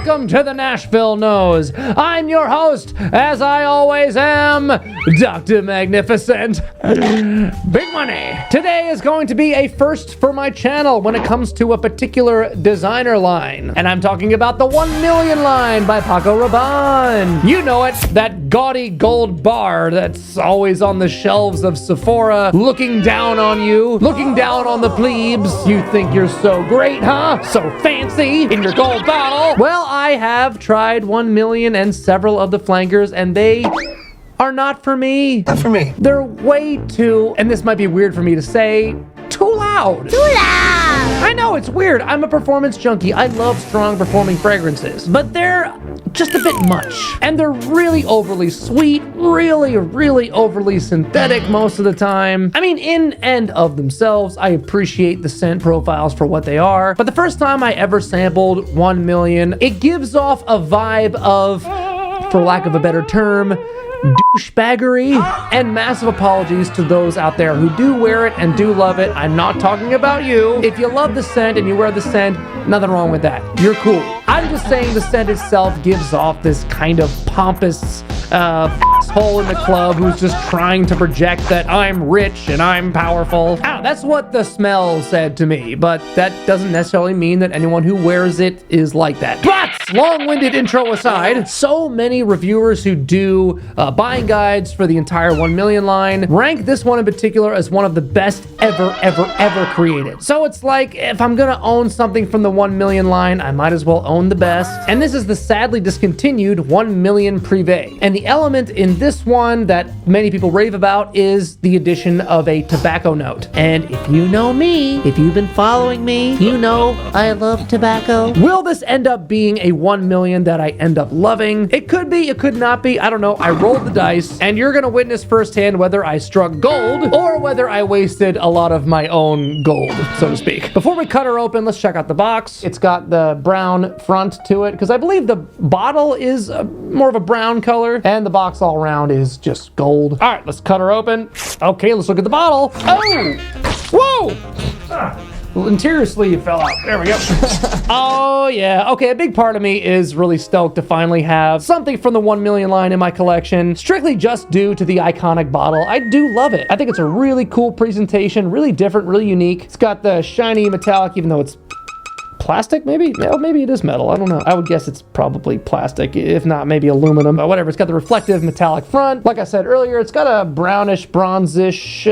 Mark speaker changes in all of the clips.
Speaker 1: welcome to the Nashville Nose. I'm your host, as I always am, Dr. Magnificent. Big money. Today is going to be a first for my channel when it comes to a particular designer line. And I'm talking about the 1 million line by Paco Rabanne. You know it, that gaudy gold bar that's always on the shelves of Sephora, looking down on you, looking down on the plebes. You think you're so great, huh? So fancy in your gold bottle. Well, I have tried 1 million and several of the flankers, and they are not for me.
Speaker 2: Not for me.
Speaker 1: They're way too, and this might be weird for me to say, too loud.
Speaker 3: Too loud.
Speaker 1: I know, it's weird. I'm a performance junkie. I love strong performing fragrances, but they're just a bit much. And they're really overly sweet, really overly synthetic most of the time. I mean, in and of themselves, I appreciate the scent profiles for what they are, but the first time I ever sampled 1 million, it gives off a vibe of, for lack of a better term, douchebaggery. And massive apologies to those out there who do wear it and do love it. I'm not talking about you. If you love the scent and you wear the scent, nothing wrong with that. You're cool. I'm just saying the scent itself gives off this kind of pompous hole in the club who's just trying to project that I'm rich and I'm powerful. That's what the smell said to me, but that doesn't necessarily mean that anyone who wears it is like that. But long-winded intro aside, so many reviewers who do buying guides for the entire 1 million line rank this one in particular as one of the best ever created. So it's like, if I'm gonna own something from the 1 million line, I might as well own the best. And this is the sadly discontinued 1 million Privé. And the element in this one that many people rave about is the addition of a tobacco note. And if you know me, if you've been following me, you know I love tobacco. Will this end up being a 1 million that I end up loving? It could be, it could not be, I don't know. I rolled the dice, and you're gonna witness firsthand whether I struck gold or whether I wasted a lot of my own gold, so to speak. Before we cut her open, let's check out the box. It's got the brown front to it, because I believe the bottle is more of a brown color, and the box all around is just gold. All right, let's cut her open. Okay, let's look at the bottle. Oh, whoa! The interior sleeve fell out. There we go. Oh yeah. Okay, a big part of me is really stoked to finally have something from the 1 million line in my collection, strictly just due to the iconic bottle. I do love it. I think it's a really cool presentation, really different, really unique. It's got the shiny metallic, even though it's plastic, maybe? No, maybe it is metal. I don't know. I would guess it's probably plastic, if not maybe aluminum, but whatever. It's got the reflective metallic front. Like I said earlier, it's got a brownish, bronzish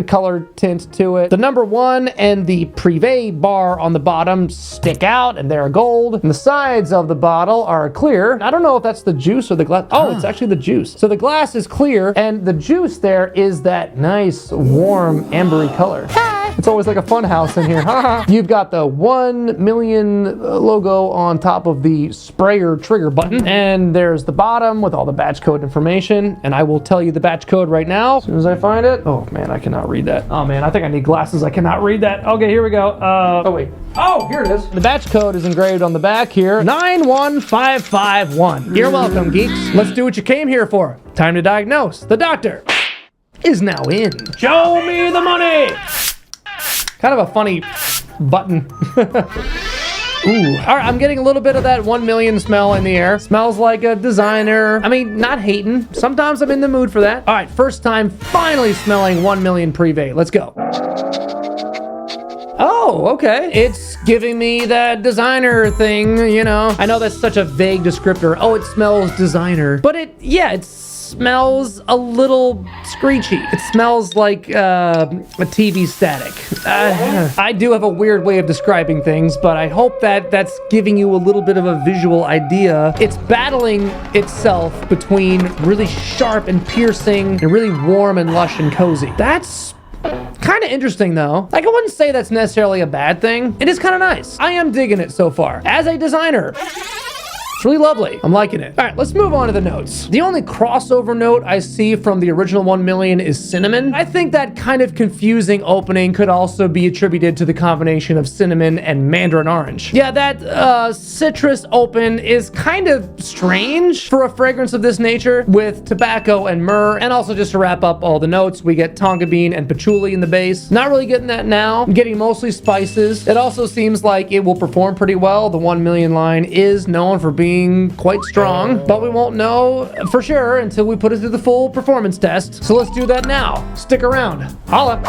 Speaker 1: color tint to it. The number 1 and the Privé bar on the bottom stick out, and they're gold. And the sides of the bottle are clear. I don't know if that's the juice or the glass. Oh, it's actually the juice. So the glass is clear, and the juice there is that nice, warm, ambery color. It's always like a fun house in here. You've got the 1 million logo on top of the sprayer trigger button. And there's the bottom with all the batch code information. And I will tell you the batch code right now as soon as I find it. Oh man, I cannot read that. Oh man, I think I need glasses. I cannot read that. Okay, here we go. Oh wait. Oh, here it is. The batch code is engraved on the back here. 91551. You're welcome, geeks. Let's do what you came here for. Time to diagnose. The doctor is now in. Show me the money. Kind of a funny button. Ooh. All right, I'm getting a little bit of that 1 million smell in the air. Smells like a designer. I mean, not hating. Sometimes I'm in the mood for that. All right, first time finally smelling 1 million Privé. Let's go. Oh, okay. It's giving me that designer thing, you know. I know that's such a vague descriptor. Oh, it smells designer. But it smells a little screechy. It smells like a TV static. I do have a weird way of describing things, but I hope that that's giving you a little bit of a visual idea. It's battling itself between really sharp and piercing and really warm and lush and cozy. That's kind of interesting though. Like, I wouldn't say that's necessarily a bad thing. It is kind of nice. I am digging it so far. As a designer, It's really lovely. I'm liking it. All right, let's move on to the notes. The only crossover note I see from the original 1 million is cinnamon. I think that kind of confusing opening could also be attributed to the combination of cinnamon and mandarin orange. Yeah, that citrus open is kind of strange for a fragrance of this nature with tobacco and myrrh. And also, just to wrap up all the notes, we get tonka bean and patchouli in the base. Not really getting that now. I'm getting mostly spices. It also seems like it will perform pretty well. The 1 million line is known for being quite strong, but we won't know for sure until we put it through the full performance test. So let's do that now. Stick around. Holla.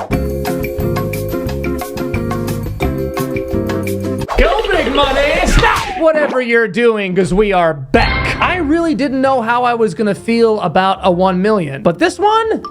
Speaker 1: Go big money. Stop whatever you're doing, because we are back. I really didn't know how I was gonna feel about a 1 million, but this one,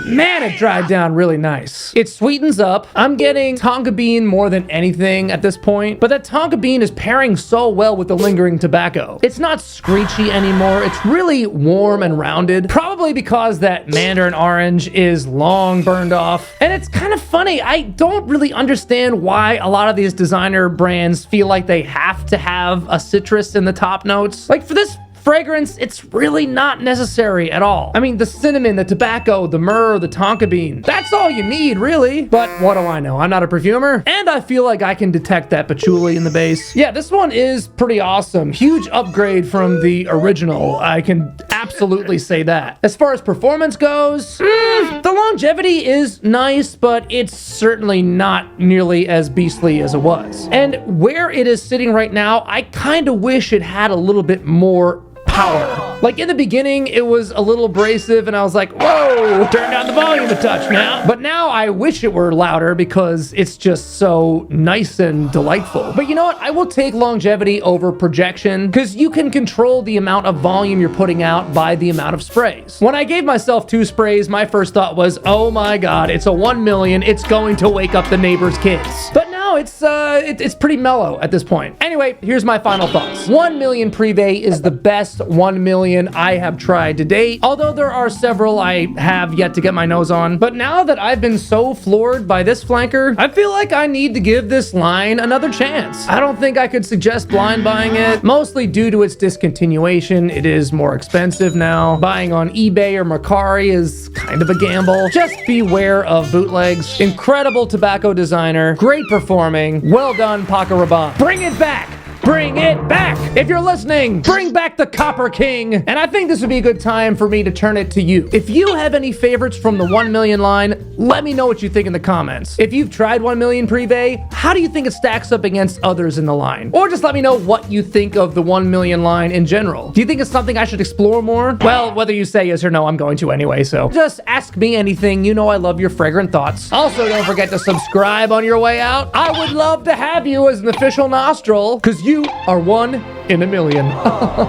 Speaker 1: man, it dried down really nice. It sweetens up. I'm getting tonka bean more than anything at this point, but that tonka bean is pairing so well with the lingering tobacco. It's not screechy anymore. It's really warm and rounded, probably because that mandarin orange is long burned off. And it's kind of funny. I don't really understand why a lot of these designer brands feel like they have to have a citrus in the top notes. Like for this fragrance, it's really not necessary at all. I mean, the cinnamon, the tobacco, the myrrh, the tonka bean, that's all you need, really. But what do I know? I'm not a perfumer, and I feel like I can detect that patchouli in the base. Yeah, this one is pretty awesome. Huge upgrade from the original. I can absolutely say that. As far as performance goes, the longevity is nice, but it's certainly not nearly as beastly as it was. And where it is sitting right now, I kind of wish it had a little bit more power. Like in the beginning, it was a little abrasive and I was like, whoa, turn down the volume a touch now. But now I wish it were louder because it's just so nice and delightful. But you know what? I will take longevity over projection because you can control the amount of volume you're putting out by the amount of sprays. When I gave myself 2 sprays, my first thought was, oh my God, it's a 1 million. It's going to wake up the neighbor's kids. But no, it's pretty mellow at this point. Anyway, here's my final thoughts. 1 Million Privé is the best 1 million I have tried to date, although there are several I have yet to get my nose on. But now that I've been so floored by this flanker, I feel like I need to give this line another chance. I don't think I could suggest blind buying it, mostly due to its discontinuation. It is more expensive now. Buying on eBay or Mercari is kind of a gamble. Just beware of bootlegs. Incredible tobacco designer, great performing, well done, Paco Rabanne. Bring it back! Bring it back! If you're listening, bring back the Copper King! And I think this would be a good time for me to turn it to you. If you have any favorites from the 1 million line, let me know what you think in the comments. If you've tried 1 million Privé, how do you think it stacks up against others in the line? Or just let me know what you think of the 1 million line in general. Do you think it's something I should explore more? Well, whether you say yes or no, I'm going to anyway, so just ask me anything. You know I love your fragrant thoughts. Also, don't forget to subscribe on your way out. I would love to have you as an official nostril, because you are 1 in a million.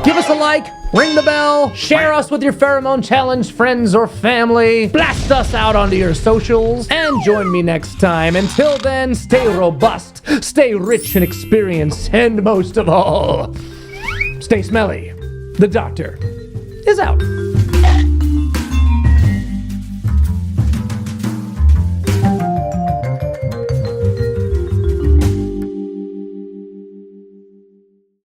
Speaker 1: Give us a like, ring the bell, share us with your pheromone challenge friends or family, blast us out onto your socials, and join me next time. Until then, stay robust, stay rich in experience, and most of all, stay smelly. The doctor is out.